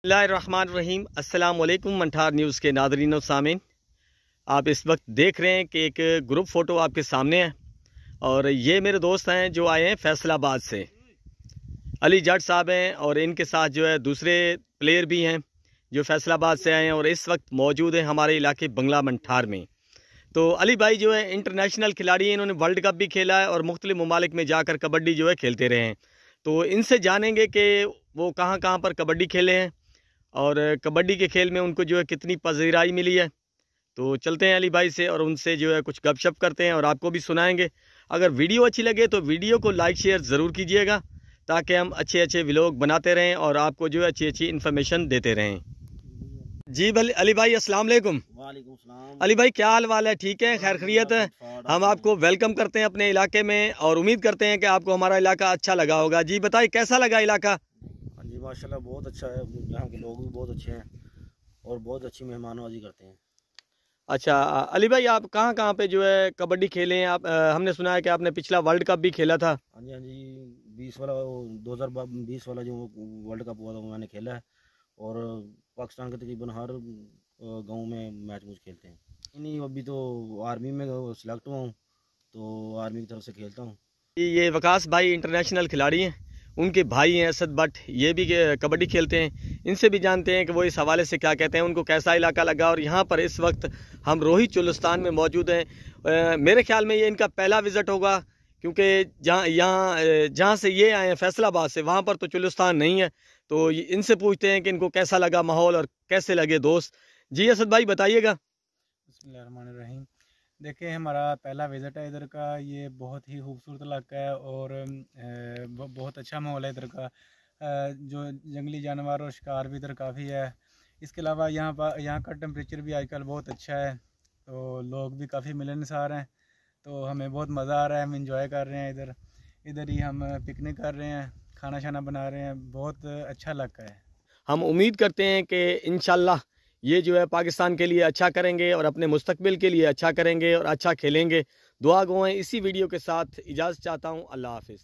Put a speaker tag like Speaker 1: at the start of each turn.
Speaker 1: बिस्मिल्लाहिर्रहमानिर्रहीम। अस्सलाम वालेकुम मंठार न्यूज़ के नादरीन और सामीन, आप इस वक्त देख रहे हैं कि एक ग्रुप फ़ोटो आपके सामने है और ये मेरे दोस्त हैं जो आए हैं फैसलाबाद से। अली जट साहब हैं और इनके साथ जो है दूसरे प्लेयर भी हैं जो फैसलाबाद से आए हैं और इस वक्त मौजूद हैं हमारे इलाके बंगला मंठार में। तो अली भाई जो है इंटरनेशनल खिलाड़ी हैं, इन्होंने वर्ल्ड कप भी खेला है और मुख्तलिफ ममालिक में जाकर कबड्डी जो है खेलते रहे हैं। तो इनसे जानेंगे कि वो कहाँ कहाँ पर कबड्डी खेले हैं और कबड्डी के खेल में उनको जो है कितनी पजीराई मिली है। तो चलते हैं अली भाई से और उनसे जो है कुछ गपशप करते हैं और आपको भी सुनाएंगे। अगर वीडियो अच्छी लगे तो वीडियो को लाइक शेयर ज़रूर कीजिएगा ताकि हम अच्छे अच्छे व्लॉग बनाते रहें और आपको जो है अच्छी अच्छी इन्फॉर्मेशन देते रहें। जी भले अली भाई, अस्सलाम वालेकुम।
Speaker 2: वालेकुम सलाम।
Speaker 1: अली भाई क्या हाल वाल है? ठीक है, खैर खैरियत है? हम आपको वेलकम करते हैं अपने इलाके में और उम्मीद करते हैं कि आपको हमारा इलाका अच्छा लगा होगा। जी बताइए कैसा लगा इलाका?
Speaker 2: हाँ जी माशाल्लाह बहुत अच्छा है, यहाँ के लोग भी बहुत अच्छे हैं और बहुत अच्छी मेहमानवाजी करते हैं।
Speaker 1: अच्छा अली भाई, आप कहाँ कहाँ पे जो है कबड्डी खेले हैं आप? हमने सुना है कि आपने पिछला वर्ल्ड कप भी खेला था।
Speaker 2: हाँ जी 20 वाला 2020 वाला जो वर्ल्ड कप हुआ था वो मैंने खेला है और पाकिस्तान के तकरीबन हर गांव में मैच मुझ खेलते हैं। नहीं अभी तो आर्मी में सिलेक्ट हुआ हूँ तो आर्मी की तरफ से खेलता हूँ।
Speaker 1: ये वकास भाई इंटरनेशनल खिलाड़ी हैं, उनके भाई हैं असद भट्ट, ये भी कबड्डी खेलते हैं। इनसे भी जानते हैं कि वो इस हवाले से क्या कहते हैं, उनको कैसा इलाका लगा। और यहाँ पर इस वक्त हम रोहित चुलिस्तान में मौजूद हैं। मेरे ख्याल में ये इनका पहला विज़िट होगा क्योंकि जहाँ से ये आए हैं फैसलाबाद से, वहाँ पर तो चुलिस्तान नहीं है। तो इनसे पूछते हैं कि इनको कैसा लगा माहौल और कैसे लगे दोस्त। जी असद भाई बताइएगा।
Speaker 3: बिस्मिल्लाहिर्रहमानिर्रहीम। देखिए हमारा पहला विज़िट है इधर का, ये बहुत ही खूबसूरत इलाका है और बहुत अच्छा माहौल है इधर का। जो जंगली जानवर और शिकार भी इधर काफ़ी है। इसके अलावा यहाँ का टेम्परेचर भी आजकल बहुत अच्छा है, तो लोग भी काफ़ी मिलनसार हैं। तो हमें बहुत मज़ा आ रहा है, हम इंजॉय कर रहे हैं इधर ही हम पिकनिक कर रहे हैं, खाना शाना बना रहे हैं। बहुत अच्छा इलाका है।
Speaker 1: हम उम्मीद करते हैं कि इंशाल्लाह ये जो है पाकिस्तान के लिए अच्छा करेंगे और अपने मुस्तकबिल के लिए अच्छा करेंगे और अच्छा खेलेंगे। दुआ गो हैं। इसी वीडियो के साथ इजाज़त चाहता हूँ। अल्लाह हाफिज़।